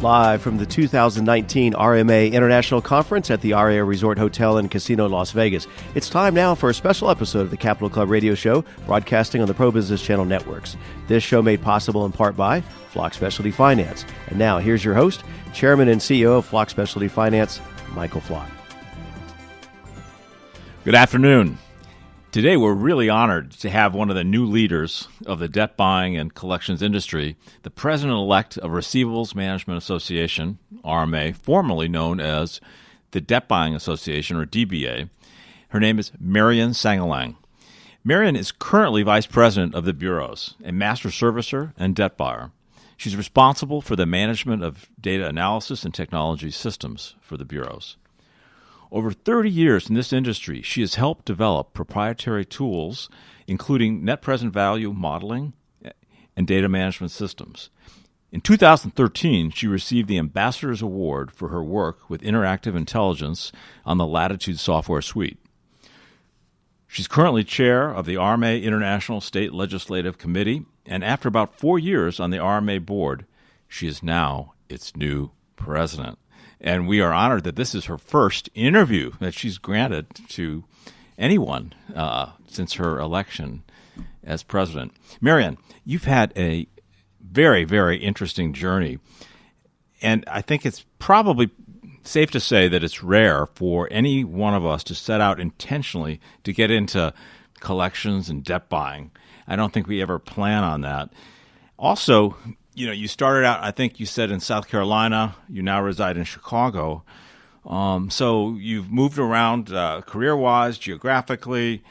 Live from the 2019 RMA International Conference at the Aria Resort Hotel and Casino in Las Vegas. It's time now for a special episode of the Capital Club Radio Show, broadcasting on the Pro Business Channel networks. This show made possible in part by Flock Specialty Finance. And now, here's your host, Chairman and CEO of Flock Specialty Finance, Michael Flock. Good afternoon. Today, we're really honored to have one of the new leaders of the debt buying and collections industry, the President-elect of Receivables Management Association, RMA, formerly known as the Debt Buying Association, or DBA. Her name is Marian Sangalang. Marian is currently Vice President of the Bureaus, a master servicer and debt buyer. She's responsible for the management of data analysis and technology systems for the Bureaus. Over 30 years in this industry, she has helped develop proprietary tools, including net present value modeling and data management systems. In 2013, she received the Ambassador's Award for her work with interactive intelligence on the Latitude software suite. She's currently chair of the RMA International State Legislative Committee, and after about 4 years on the RMA board, she is now its new president. And we are honored that this is her first interview that she's granted to anyone since her election as president. Marian, you've had a very, very interesting journey. And I think it's probably safe to say that it's rare for any one of us to set out intentionally to get into collections and debt buying. I don't think we ever plan on that. Also, you started out, I think you said, in South Carolina. You now reside in Chicago. So you've moved around career-wise, geographically.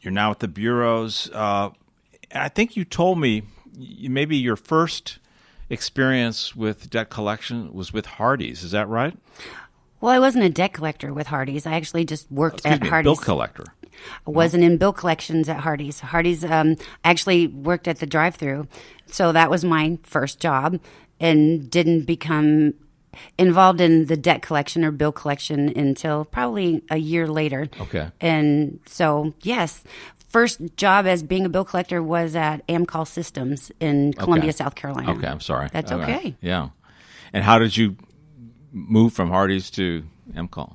You're now at the bureaus. I think you told me maybe your first experience with debt collection was with Hardee's. Is that right? Well, I wasn't a debt collector with Hardee's. I actually just worked at Hardee's. Bill collector. I wasn't in bill collections at Hardee's. Hardee's actually worked at the drive-thru. So that was my first job, and didn't become involved in the debt collection or bill collection until probably a year later. Okay. And so, yes, first job as being a bill collector was at Amcol Systems in Columbia, South Carolina. Okay, I'm sorry. That's okay. Yeah. And how did you move from Hardee's to Amcol?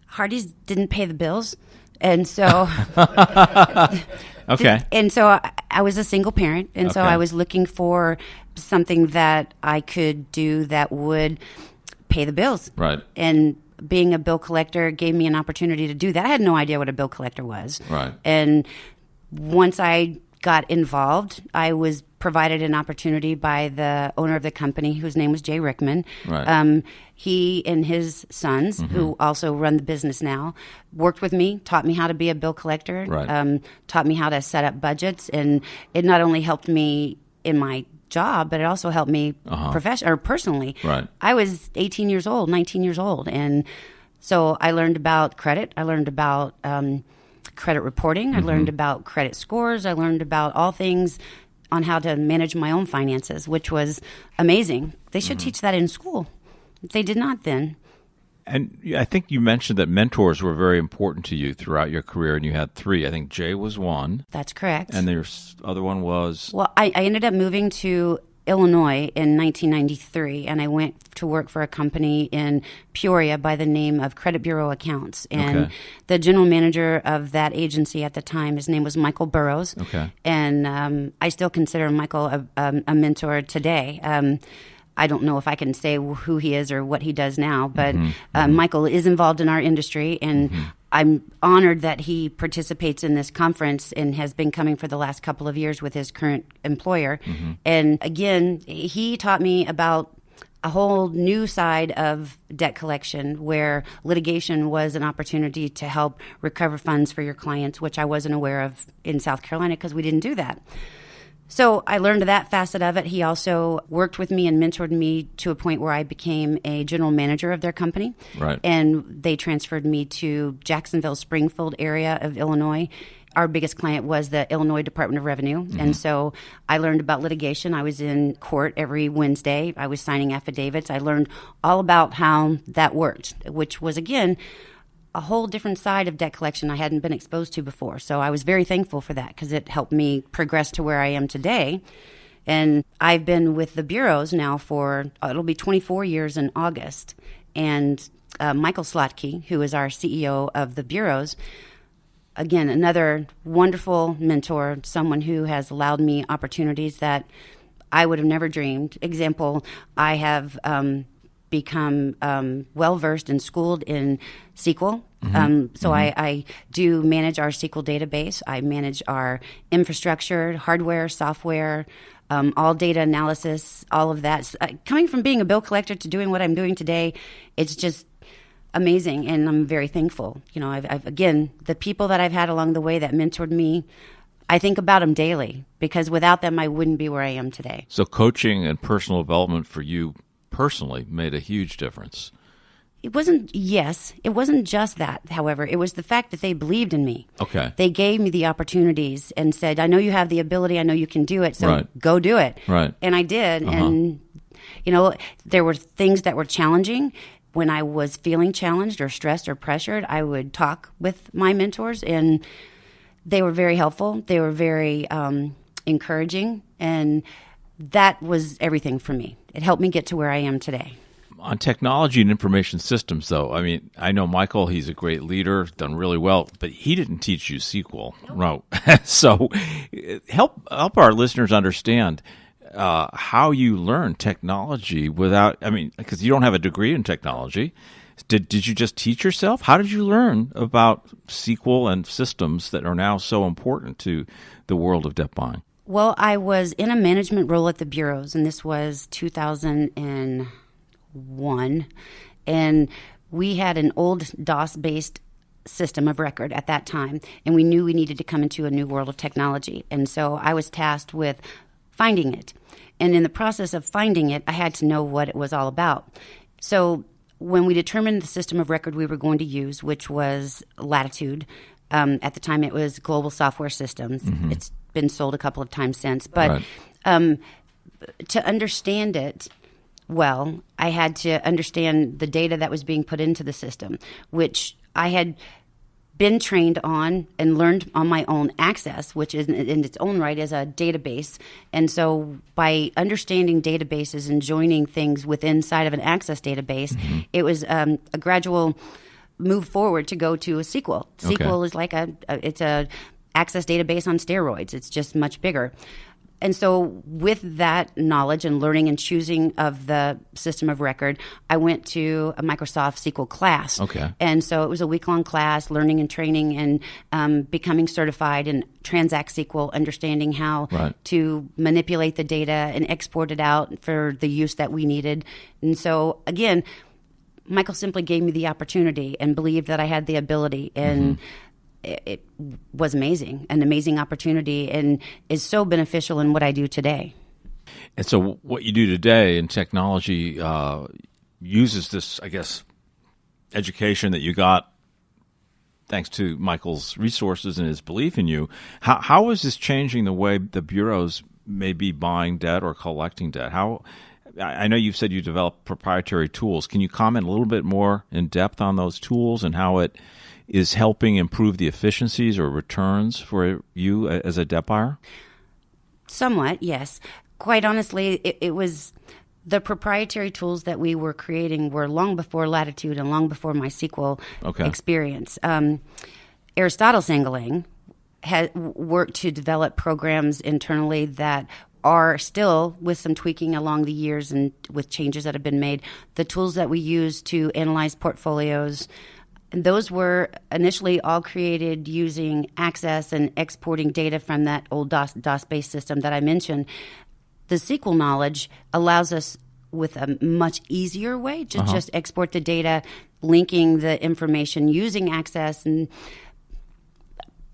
Hardee's didn't pay the bills. And so, okay. And so I was a single parent, and so I was looking for something that I could do that would pay the bills. Right. And being a bill collector gave me an opportunity to do that. I had no idea what a bill collector was. Right. And once I got involved, I was provided an opportunity by the owner of the company, whose name was Jay Rickman. Right. He and his sons, who also run the business now, worked with me, taught me how to be a bill collector, right. Taught me how to set up budgets, and it not only helped me in my job, but it also helped me personally. Right. I was 19 years old, and so I learned about credit. I learned about credit reporting. I learned about credit scores. I learned about all things on how to manage my own finances, which was amazing. They should teach that in school. They did not then. And I think you mentioned that mentors were very important to you throughout your career, and you had 3. I think Jay was one. That's correct. And the other one was? Well, I ended up moving to Illinois in 1993, and I went to work for a company in Peoria by the name of Credit Bureau Accounts. And the general manager of that agency at the time, his name was Michael Burrows. Okay. And I still consider Michael a mentor today. I don't know if I can say who he is or what he does now, but Michael is involved in our industry, and I'm honored that he participates in this conference and has been coming for the last couple of years with his current employer. And again, he taught me about a whole new side of debt collection, where litigation was an opportunity to help recover funds for your clients, which I wasn't aware of in South Carolina because we didn't do that. So I learned that facet of it. He also worked with me and mentored me to a point where I became a general manager of their company. Right. And they transferred me to Jacksonville, Springfield area of Illinois. Our biggest client was the Illinois Department of Revenue. And so I learned about litigation. I was in court every Wednesday. I was signing affidavits. I learned all about how that worked, which was, again, a whole different side of debt collection I hadn't been exposed to before. So I was very thankful for that because it helped me progress to where I am today. And I've been with the bureaus now for, it'll be 24 years in August. And Michael Slotke, who is our CEO of the bureaus, again, another wonderful mentor, someone who has allowed me opportunities that I would have never dreamed. Example, I have become well-versed and schooled in SQL. I do manage our SQL database. I manage our infrastructure, hardware, software, all data analysis, all of that. Coming from being a bill collector to doing what I'm doing today, it's just amazing, and I'm very thankful. I've again, the people that I've had along the way that mentored me, I think about them daily, because without them, I wouldn't be where I am today. So coaching and personal development for you personally made a huge difference. It wasn't just that, however. It was the fact that they believed in me. Okay. They gave me the opportunities and said, I know you have the ability, I know you can do it, so go do it. Right. And I did. And, there were things that were challenging. When I was feeling challenged or stressed or pressured, I would talk with my mentors, and they were very helpful. They were very encouraging, and that was everything for me. It helped me get to where I am today. On technology and information systems, though, I mean, I know Michael, he's a great leader, done really well, but he didn't teach you SQL. No. So help our listeners understand how you learn technology because you don't have a degree in technology. Did you just teach yourself? How did you learn about SQL and systems that are now so important to the world of debt buying? Well, I was in a management role at the bureaus, and this was 2001, and we had an old DOS-based system of record at that time, and we knew we needed to come into a new world of technology. And so I was tasked with finding it. And in the process of finding it, I had to know what it was all about. So when we determined the system of record we were going to use, which was Latitude, at the time it was Global Software Systems. Mm-hmm. It's been sold a couple of times since. But to understand it well, I had to understand the data that was being put into the system, which I had been trained on and learned on my own. Access, which is in its own right is a database. And so by understanding databases and joining things within inside of an Access database, it was a gradual move forward to go to a SQL. Okay. SQL is like it's a Access database on steroids. It's just much bigger. And so with that knowledge and learning and choosing of the system of record, I went to a Microsoft SQL class. Okay. And so it was a week-long class, learning and training and becoming certified in Transact SQL, understanding how to manipulate the data and export it out for the use that we needed. And so, again, Michael simply gave me the opportunity and believed that I had the ability, and it was amazing, an amazing opportunity, and is so beneficial in what I do today. And so what you do today in technology uses this, I guess, education that you got thanks to Michael's resources and his belief in you. How is this changing the way the bureaus may be buying debt or collecting debt? I know you've said you develop proprietary tools. Can you comment a little bit more in depth on those tools and how it is helping improve the efficiencies or returns for you as a debt buyer? Somewhat, yes. Quite honestly, it was the proprietary tools that we were creating were long before Latitude and long before my SQL experience. Aristotle Sangalang had worked to develop programs internally that are still, with some tweaking along the years and with changes that have been made, the tools that we use to analyze portfolios. And those were initially all created using Access and exporting data from that old DOS-based system that I mentioned. The SQL knowledge allows us with a much easier way to just export the data, linking the information using Access. And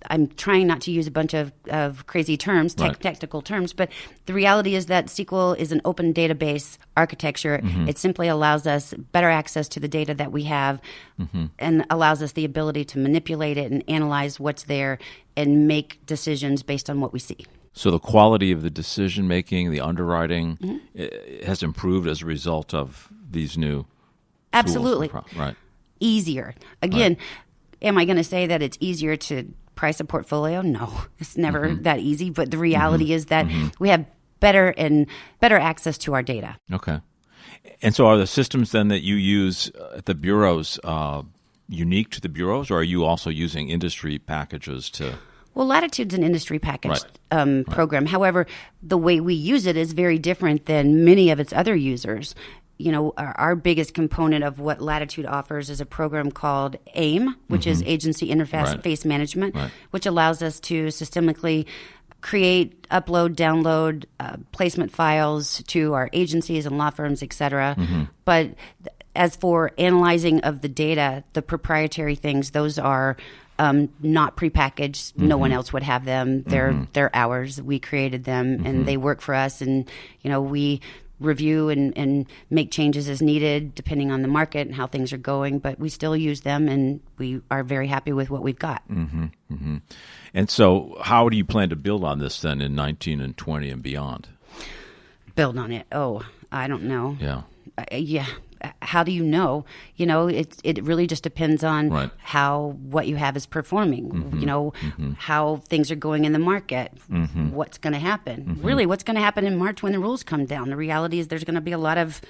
I'm trying not to use a bunch of crazy terms, technical terms, but the reality is that SQL is an open database architecture. It simply allows us better access to the data that we have and allows us the ability to manipulate it and analyze what's there and make decisions based on what we see. So the quality of the decision-making, the underwriting has improved as a result of these new Absolutely. tools. Right. Easier. Again, am I going to say that it's easier to price a portfolio? No, it's never that easy. But the reality is that we have better access to our data. Okay. And so are the systems then that you use at the bureaus unique to the bureaus, or are you also using industry packages to... Well, Latitude's an industry package program. However, the way we use it is very different than many of its other users. You know, our biggest component of what Latitude offers is a program called AIM, which is Agency Interface Management, which allows us to systemically create, upload, download placement files to our agencies and law firms, et cetera. But as for analyzing of the data, the proprietary things, those are not prepackaged. No one else would have them. They're ours. We created them, and they work for us. And you know, we review and make changes as needed depending on the market and how things are going. But we still use them, and we are very happy with what we've got. And so, how do you plan to build on this then in 19 and 20 and beyond? Build on it? Oh, I don't know. Yeah. How do you know? You know, it really just depends on how what you have is performing. You know, how things are going in the market. What's going to happen? Really, what's going to happen in March when the rules come down? The reality is there's going to be a lot of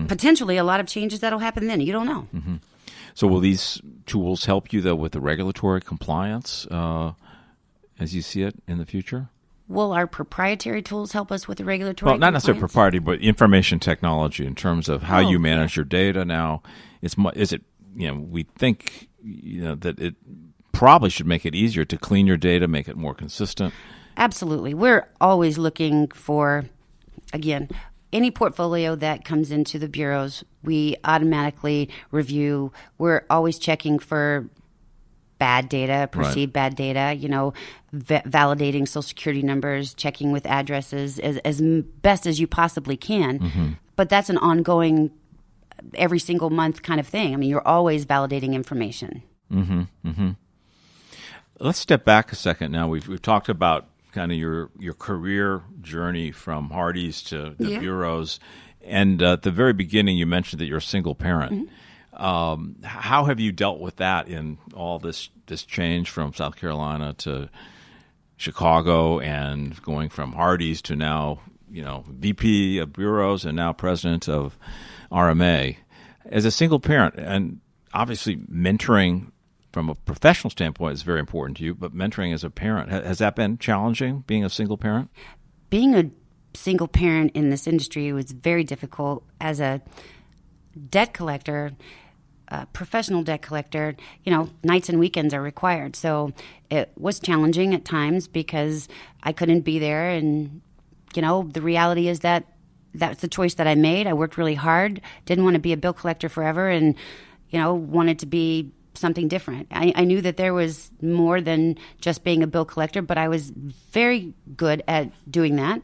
potentially a lot of changes that'll happen then. You don't know. So will these tools help you though with the regulatory compliance as you see it in the future? Will our proprietary tools help us with the regulatory compliance? Not necessarily proprietary, but information technology in terms of how you manage your data now. We think that it probably should make it easier to clean your data, make it more consistent. Absolutely. We're always looking for, again, any portfolio that comes into the bureaus, we automatically review. We're always checking for bad data, perceived bad data, validating Social Security numbers, checking with addresses as best as you possibly can. But that's an ongoing, every single month kind of thing. I mean, you're always validating information. Let's step back a second now. We've talked about kind of your career journey from Hardee's to the bureaus. And at the very beginning, you mentioned that you're a single parent. How have you dealt with that in all this change from South Carolina to Chicago and going from Hardee's to now, VP of bureaus and now president of RMA? As a single parent, and obviously mentoring from a professional standpoint is very important to you, but mentoring as a parent, has that been challenging, being a single parent? Being a single parent in this industry was very difficult. As a debt collector, professional debt collector, nights and weekends are required. So it was challenging at times because I couldn't be there. And, the reality is that that's the choice that I made. I worked really hard, didn't want to be a bill collector forever, and, wanted to be something different. I knew that there was more than just being a bill collector, but I was very good at doing that.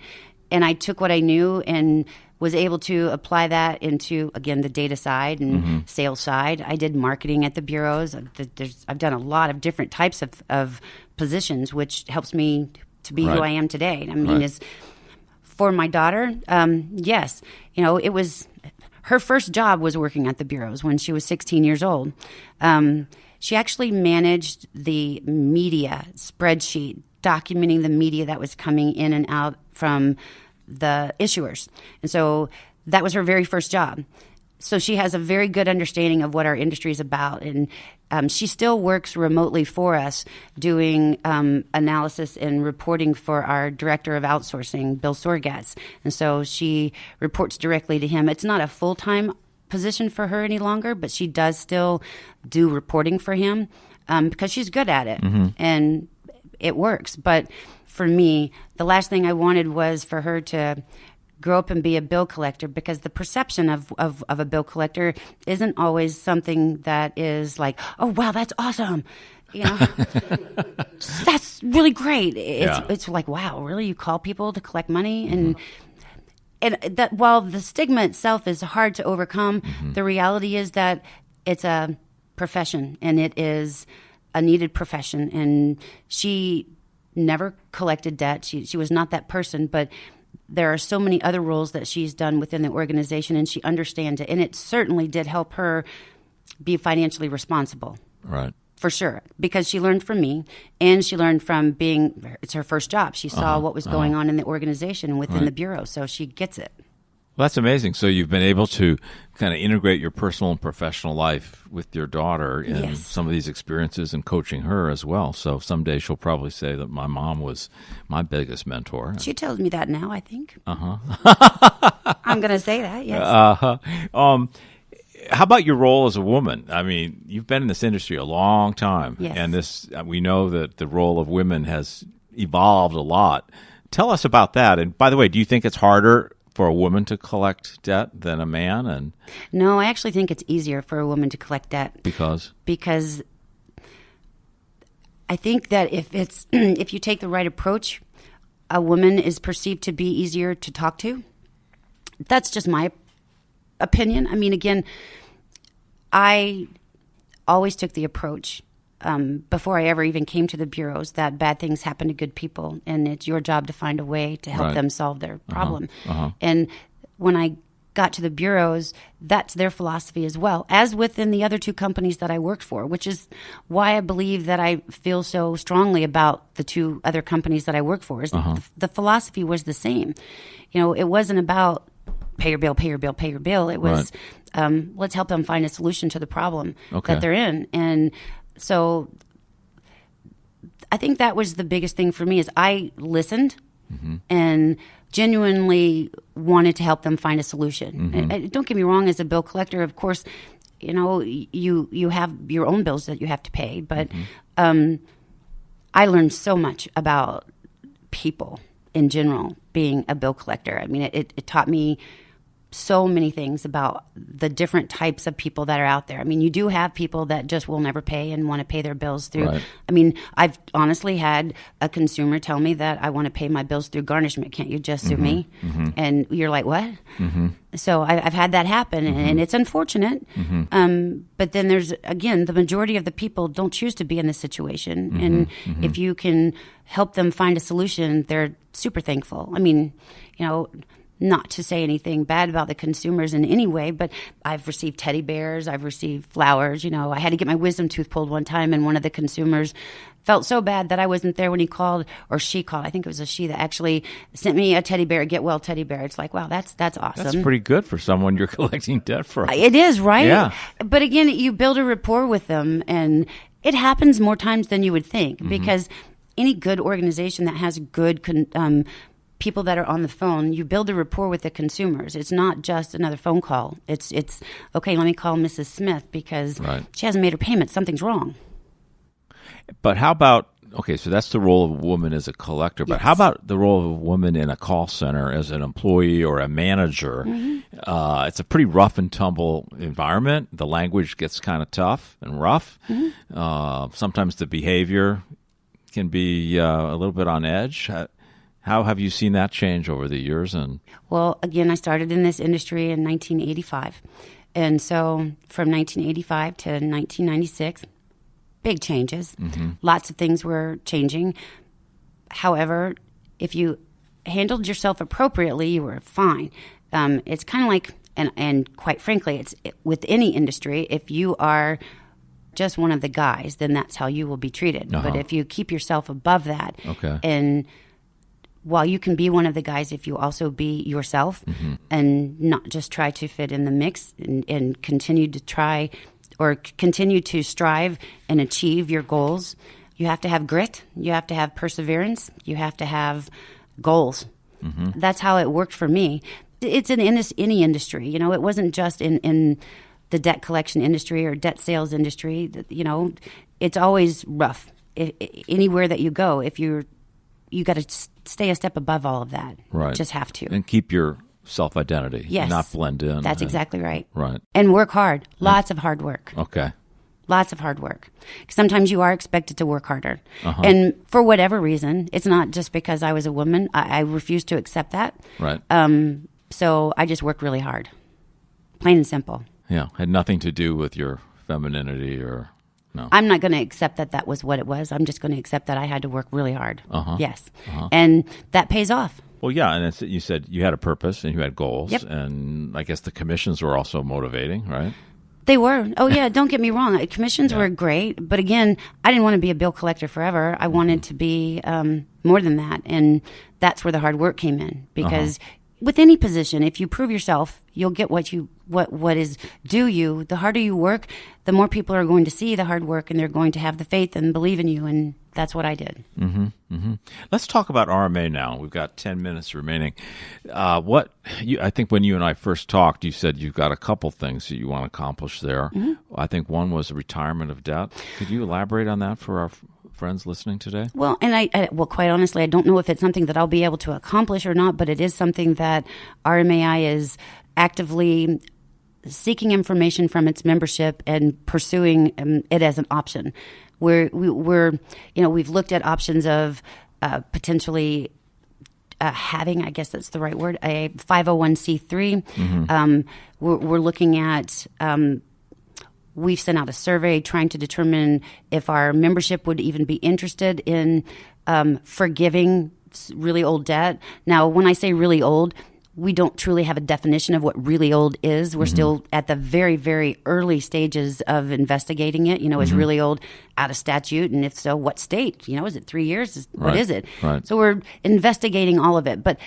And I took what I knew and was able to apply that into, again, the data side and sales side. I did marketing at the bureaus. I've done a lot of different types of positions, which helps me to be who I am today. I mean, is for my daughter, yes. It was her first job was working at the bureaus when she was 16 years old. She actually managed the media spreadsheet, documenting the media that was coming in and out from the issuers. And so that was her very first job. So she has a very good understanding of what our industry is about. And she still works remotely for us doing analysis and reporting for our director of outsourcing, Bill Sorgatz. And so she reports directly to him. It's not a full-time position for her any longer, but she does still do reporting for him because she's good at it. And it works. But for me, the last thing I wanted was for her to grow up and be a bill collector, because the perception of a bill collector isn't always something that is like, oh, wow, that's awesome. That's really great. It's like, wow, really? You call people to collect money? And that while the stigma itself is hard to overcome, the reality is that it's a profession, and it is a needed profession. And she never collected debt. She was not that person, but there are so many other roles that she's done within the organization, and she understands it. And it certainly did help her be financially responsible. Right. For sure, because she learned from me, and she learned from it's her first job. She saw what was going on in the organization and within the bureau, so she gets it. Well, that's amazing. So you've been able to kind of integrate your personal and professional life with your daughter in some of these experiences and coaching her as well. So someday she'll probably say that my mom was my biggest mentor. She tells me that now, I think. I'm going to say that, yes. How about your role as a woman? I mean, you've been in this industry a long time, and we know that the role of women has evolved a lot. Tell us about that. And by the way, do you think it's harder for a woman to collect debt than a man? And no, I actually think it's easier for a woman to collect debt. Because I think that if you take the right approach, a woman is perceived to be easier to talk to. That's just my opinion. I mean, again, I always took the approach before I ever even came to the bureaus that bad things happen to good people, and it's your job to find a way to help them solve their problem. And when I got to the bureaus, that's their philosophy as well, as within the other two companies that I worked for, which is why I believe that I feel so strongly about the two other companies that I work for. Is the philosophy was the same. You know, it wasn't about pay your bill, pay your bill, pay your bill. It was let's help them find a solution to the problem that they're in. And so I think that was the biggest thing for me is I listened and genuinely wanted to help them find a solution. And don't get me wrong, as a bill collector, of course, you know, you have your own bills that you have to pay. But I learned so much about people in general being a bill collector. I mean, it taught me so many things about the different types of people that are out there. I mean, you do have people that just will never pay and want to pay their bills through. I mean, I've honestly had a consumer tell me that I want to pay my bills through garnishment. Can't you just sue me? And you're like, what? So I've had that happen, and it's unfortunate. But then there's, again, the majority of the people don't choose to be in this situation. And if you can help them find a solution, they're super thankful. I mean, you know, not to say anything bad about the consumers in any way, but I've received teddy bears, I've received flowers. You know, I had to get my wisdom tooth pulled one time, and one of the consumers felt so bad that I wasn't there when he called, or she called. I think it was a she that actually sent me a teddy bear, a get well teddy bear. It's like, wow, that's awesome. That's pretty good for someone you're collecting debt from. It is, right? Yeah. But again, you build a rapport with them, and it happens more times than you would think, because any good organization that has good people that are on the phone, you build a rapport with the consumers. It's not just another phone call. It's okay, let me call Mrs. Smith because she hasn't made her payment. Something's wrong. But how about, okay, so that's the role of a woman as a collector, but how about the role of a woman in a call center as an employee or a manager? It's a pretty rough and tumble environment. The language gets kind of tough and rough. Sometimes the behavior can be a little bit on edge. How have you seen that change over the years? And well, again, I started in this industry in 1985. And so from 1985 to 1996, big changes. Lots of things were changing. However, if you handled yourself appropriately, you were fine. It's kind of like, and quite frankly, it's with any industry, if you are just one of the guys, then that's how you will be treated. But if you keep yourself above that, and while you can be one of the guys, if you also be yourself and not just try to fit in the mix and continue to try or continue to strive and achieve your goals, you have to have grit, you have to have perseverance, you have to have goals. That's how it worked for me. It's in any industry. You know, it wasn't just in the debt collection industry or debt sales industry. You know, it's always rough. Anywhere that you go, if you got to stay a step above all of that. Right. Just have to. And keep your self-identity. Yes. Not blend in. That's exactly right. Right. And work hard. Lots of hard work. Okay. Lots of hard work. Sometimes you are expected to work harder. And for whatever reason, it's not just because I was a woman. I refuse to accept that. Right. So I just worked really hard. Plain and simple. Yeah. Had nothing to do with your femininity or... No. I'm not going to accept that was what it was. I'm just going to accept that I had to work really hard. Yes. And that pays off. Well, yeah, and you said you had a purpose and you had goals, and I guess the commissions were also motivating, right? They were. Oh, yeah, don't get me wrong. Commissions were great. But again, I didn't want to be a bill collector forever. I wanted to be more than that. And that's where the hard work came in. Because with any position, if you prove yourself, you'll get what is due you. The harder you work, the more people are going to see the hard work, and they're going to have the faith and believe in you. And that's what I did. Let's talk about RMA now. We've got 10 minutes remaining. I think when you and I first talked, you said you've got a couple things that you want to accomplish there. I think one was the retirement of debt. Could you elaborate on that for our friends listening today? Well, and well, quite honestly, I don't know if it's something that I'll be able to accomplish or not, but it is something that RMAI is actively seeking information from its membership and pursuing it as an option. We've looked at options of potentially having, I guess that's the right word, a 501c3. We're looking at. We've sent out a survey trying to determine if our membership would even be interested in forgiving really old debt. Now, when I say really old, we don't truly have a definition of what really old is. We're still at the very, very early stages of investigating it. Is really old out of statute? And if so, what state? Is it 3 years? What is it? Right. So we're investigating all of it. But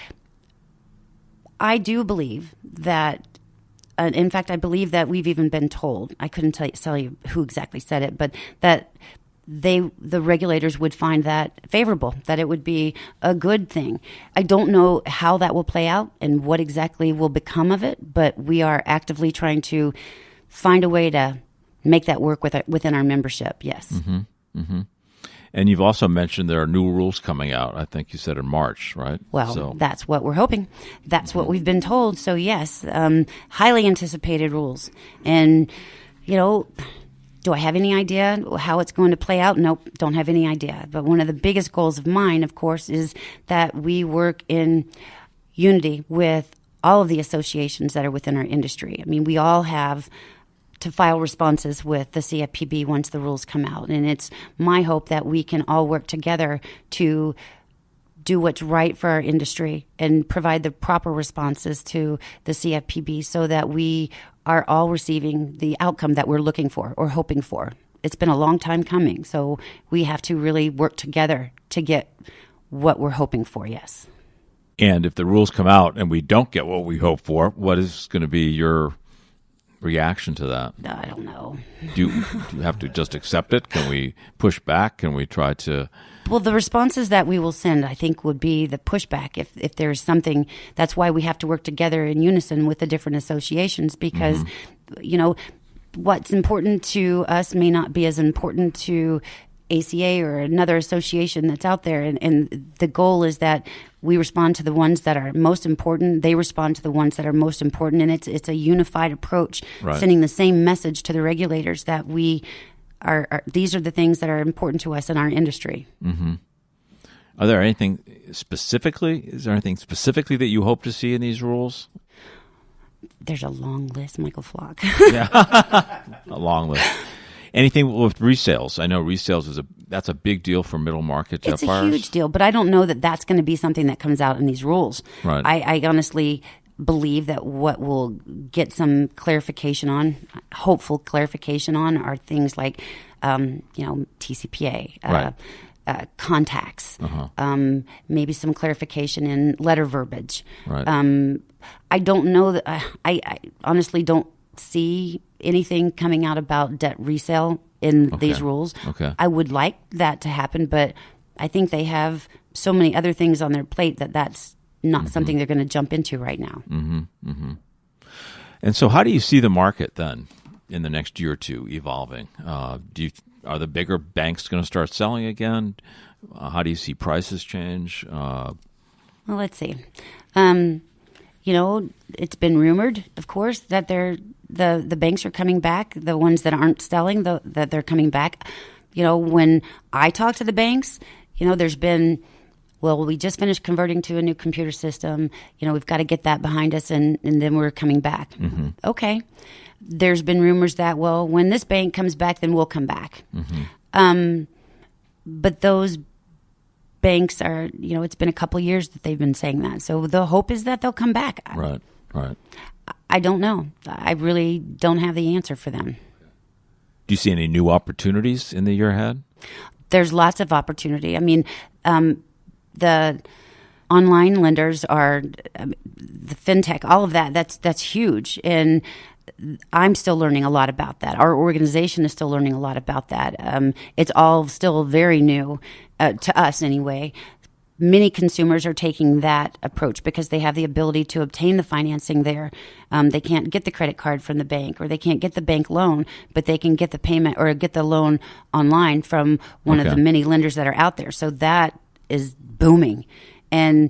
I do believe that, in fact, I believe that we've even been told, I couldn't tell you who exactly said it, but that the regulators would find that favorable, that it would be a good thing. I don't know how that will play out and what exactly will become of it, but we are actively trying to find a way to make that work within our membership, yes. And you've also mentioned there are new rules coming out. I think you said in March, right? Well, that's what we're hoping. That's what we've been told. So, yes, highly anticipated rules. And, do I have any idea how it's going to play out? Nope, don't have any idea. But one of the biggest goals of mine, of course, is that we work in unity with all of the associations that are within our industry. I mean, we all have to file responses with the CFPB once the rules come out. And it's my hope that we can all work together to do what's right for our industry and provide the proper responses to the CFPB so that we are all receiving the outcome that we're looking for or hoping for. It's been a long time coming, so we have to really work together to get what we're hoping for, yes. And if the rules come out and we don't get what we hope for, what is going to be your reaction to that? I don't know. Do you have to just accept it? Can we push back? Can we try to... Well, the responses that we will send, I think, would be the pushback. If there's something, that's why we have to work together in unison with the different associations because, what's important to us may not be as important to ACA or another association that's out there. And the goal is that we respond to the ones that are most important. They respond to the ones that are most important. And it's a unified approach, sending the same message to the regulators that we these are the things that are important to us in our industry. Are there anything specifically? Is there anything specifically that you hope to see in these rules? There's a long list, Michael Flock. A long list. Anything with resales? I know resales that's a big deal for middle market jet buyers. It's a huge deal, but I don't know that that's going to be something that comes out in these rules. Right. I honestly believe that what we'll get some clarification on, hopeful clarification on, are things like, TCPA, contacts, maybe some clarification in letter verbiage. Right. I don't know that I honestly don't see anything coming out about debt resale in these rules. Okay. I would like that to happen, but I think they have so many other things on their plate that's not something they're going to jump into right now. And so how do you see the market then in the next year or two evolving? Are the bigger banks going to start selling again? How do you see prices change? Well, let's see. It's been rumored, of course, that the banks are coming back. The ones that aren't selling, that they're coming back. When I talk to the banks, there's been, well, we just finished converting to a new computer system. We've got to get that behind us, and then we're coming back. Okay. There's been rumors that, well, when this bank comes back, then we'll come back. But those banks are, it's been a couple years that they've been saying that. So the hope is that they'll come back. Right. I don't know. I really don't have the answer for them. Do you see any new opportunities in the year ahead? There's lots of opportunity. I mean, the online lenders are the fintech, all of that. That's huge, and I'm still learning a lot about that. Our organization is still learning a lot about that. It's all still very new to us, anyway. Many consumers are taking that approach because they have the ability to obtain the financing there. They can't get the credit card from the bank, or they can't get the bank loan, but they can get the payment or get the loan online from one of the many lenders that are out there. So that is booming. And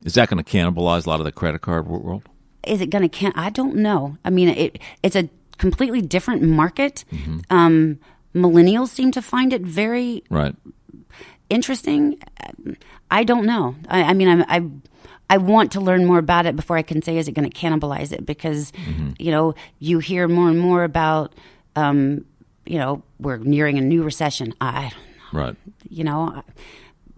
is that going to cannibalize a lot of the credit card world? Is it going to? I don't know. I mean, it's a completely different market. Millennials seem to find it very interesting. I don't know. I mean, I want to learn more about it before I can say, is it going to cannibalize it? Because, you hear more and more about, we're nearing a new recession. I don't know.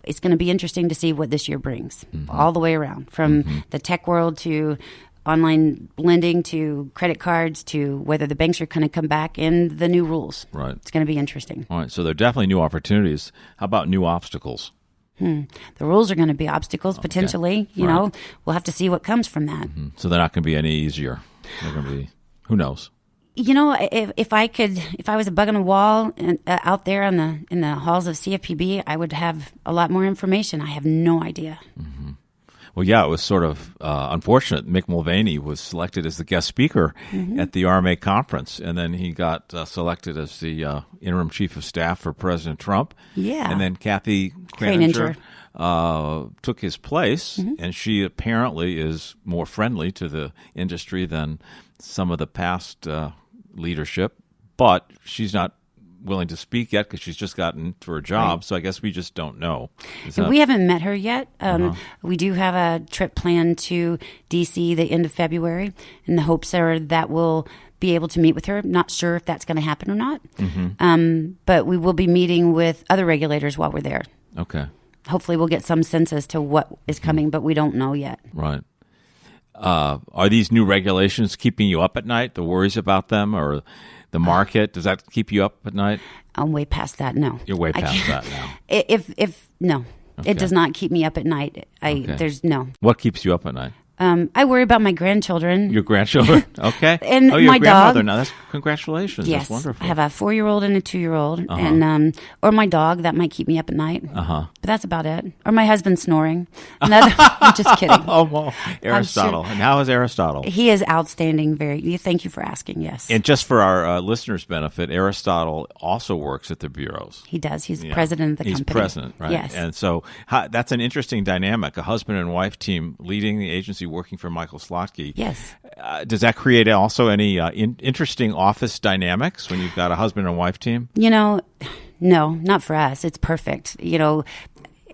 It's going to be interesting to see what this year brings all the way around, from the tech world to online lending to credit cards to whether the banks are going to come back and the new rules. Right. It's going to be interesting. All right. So there are definitely new opportunities. How about new obstacles? The rules are going to be obstacles, potentially. You know, we'll have to see what comes from that. So they're not going to be any easier. They're going to be, who knows? You know, if I was a bug on a wall and, out there in the halls of CFPB, I would have a lot more information. I have no idea. Well, yeah, it was sort of unfortunate. Mick Mulvaney was selected as the guest speaker at the RMA conference, and then he got selected as the interim chief of staff for President Trump. Yeah. And then Kathy Kraninger took his place, and she apparently is more friendly to the industry than some of the past leadership, but she's not willing to speak yet because she's just gotten to her job. So I guess we just don't know. We haven't met her yet. We do have a trip planned to D.C. the end of February, and the hopes are that we'll be able to meet with her. Not sure if that's going to happen or not, but we will be meeting with other regulators while we're there. Okay. Hopefully we'll get some sense as to what is coming, but we don't know yet. Right. Are these new regulations keeping you up at night, the worries about them, or the market? Does that keep you up at night? I'm way past that. No. You're way past that now. No, it does not keep me up at night. There's no. What keeps you up at night? I worry about my grandchildren. Your grandchildren? Okay. And you're my a grandmother dog. now. Congratulations. Yes. That's wonderful. I have a 4-year-old and a 2-year-old. And or my dog, that might keep me up at night. But that's about it. Or my husband snoring. I'm just kidding. Well, Aristotle. Sure. And how is Aristotle? He is outstanding. Thank you for asking, yes. And just for our listeners' benefit, Aristotle also works at the bureaus. He does. He's president of the company. He's president, right? Yes. And so that's an interesting dynamic, a husband and wife team leading the agency, working for Michael Slotky. Yes. Does that create also any interesting office dynamics when you've got a husband and wife team? No, not for us. It's perfect.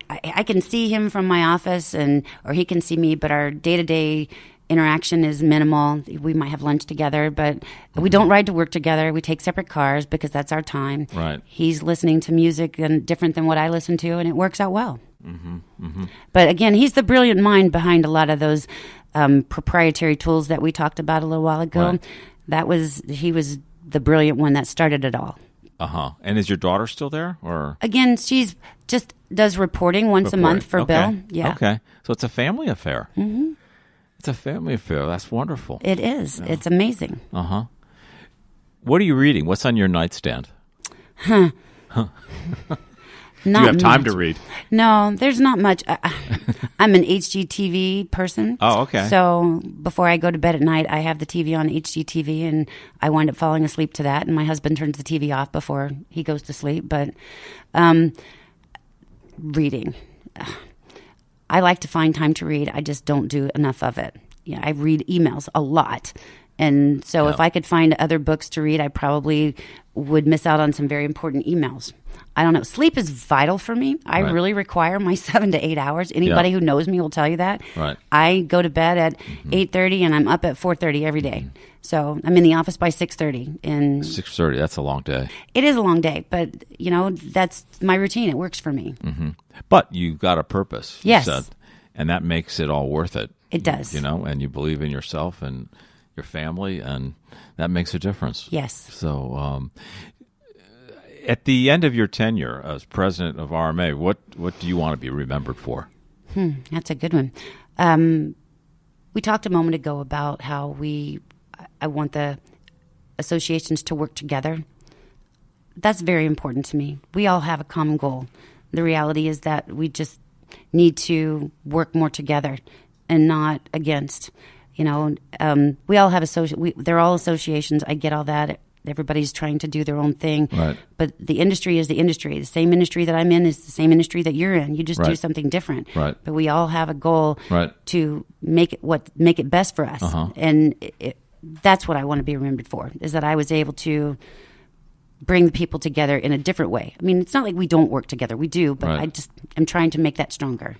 I can see him from my office, or he can see me, but our day-to-day interaction is minimal. We might have lunch together, but we don't ride to work together. We take separate cars because that's our time. Right. He's listening to music different than what I listen to, and it works out well. But again, he's the brilliant mind behind a lot of those proprietary tools that we talked about a little while ago. Right. He was the brilliant one that started it all. And is your daughter still there, or? Again, she's just does reporting once a month for Bill. Yeah. Okay. So it's a family affair. It's a family affair. That's wonderful. It is. Yeah. It's amazing. What are you reading? What's on your nightstand? Do you have time to read? No, there's not much. I'm an HGTV person. Oh, okay. So before I go to bed at night, I have the TV on HGTV, and I wind up falling asleep to that. And my husband turns the TV off before he goes to sleep. But reading. I like to find time to read. I just don't do enough of it. I read emails a lot. And so if I could find other books to read, I probably would miss out on some very important emails. I don't know. Sleep is vital for me. I really require my 7 to 8 hours. Anybody who knows me will tell you that. Right. I go to bed at 8:30 and I'm up at 4:30 every day. So I'm in the office by 6:30. And 6:30. That's a long day. It is a long day, but that's my routine. It works for me. But you've got a purpose. Yes. You said, and that makes it all worth it. It does. And you believe in yourself, and your family, and that makes a difference. Yes. So at the end of your tenure as president of RMA, what do you want to be remembered for? That's a good one. We talked a moment ago about how I want the associations to work together. That's very important to me. We all have a common goal. The reality is that we just need to work more together and not against. We all have they're all associations. I get all that. Everybody's trying to do their own thing. Right. But the industry is the industry. The same industry that I'm in is the same industry that you're in. You just do Right. something different. Right. But we all have a goal Right. to make it best for us. And that's what I want to be remembered for, is that I was able to bring the people together in a different way. I mean, it's not like we don't work together. We do, but Right. I'm trying to make that stronger.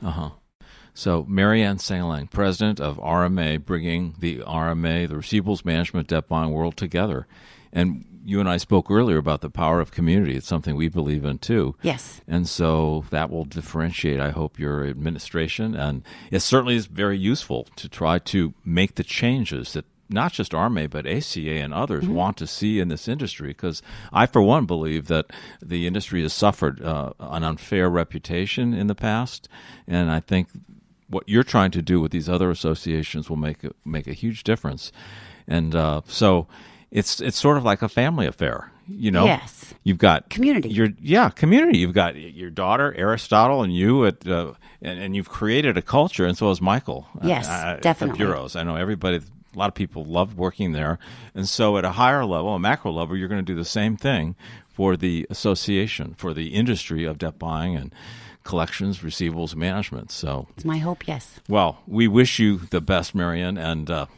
So, Marian Sangalang, president of RMA, bringing the RMA, the Receivables Management Debt Buying world together. And you and I spoke earlier about the power of community. It's something we believe in, too. Yes. And so that will differentiate, I hope, your administration. And it certainly is very useful to try to make the changes that not just RMA, but ACA and others want to see in this industry, because I, for one, believe that the industry has suffered an unfair reputation in the past, and I think what you're trying to do with these other associations will make a huge difference. And so it's sort of like a family affair, Yes. You've got Community. Community. You've got your daughter Aristotle and you and you've created a culture, and so has Michael. Yes, at definitely. the bureaus. I know a lot of people love working there. And so at a higher level, a macro level, you're going to do the same thing for the association, for the industry of debt buying and collections, receivables management. So It's my hope, yes. well, we wish you the best, Marian, and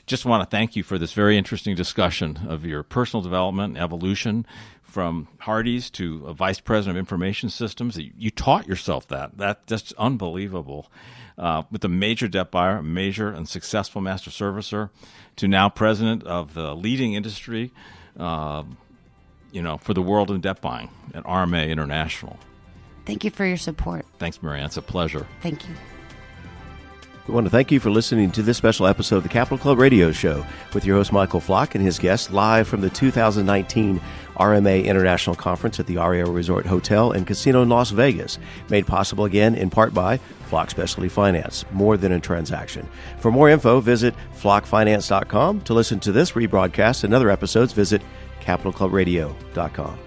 just want to thank you for this very interesting discussion of your personal development and evolution from Hardee's to a vice president of information systems. You taught yourself that. That's just unbelievable. With a major debt buyer, a major and successful master servicer, to now president of the leading industry, for the world in debt buying at RMA International. Thank you for your support. Thanks, Marian. It's a pleasure. Thank you. We want to thank you for listening to this special episode of the Capital Club Radio Show with your host Michael Flock and his guests, live from the 2019 RMA International Conference at the Aria Resort Hotel and Casino in Las Vegas, made possible again in part by Flock Specialty Finance, more than a transaction. For more info, visit flockfinance.com. To listen to this rebroadcast and other episodes, visit capitalclubradio.com.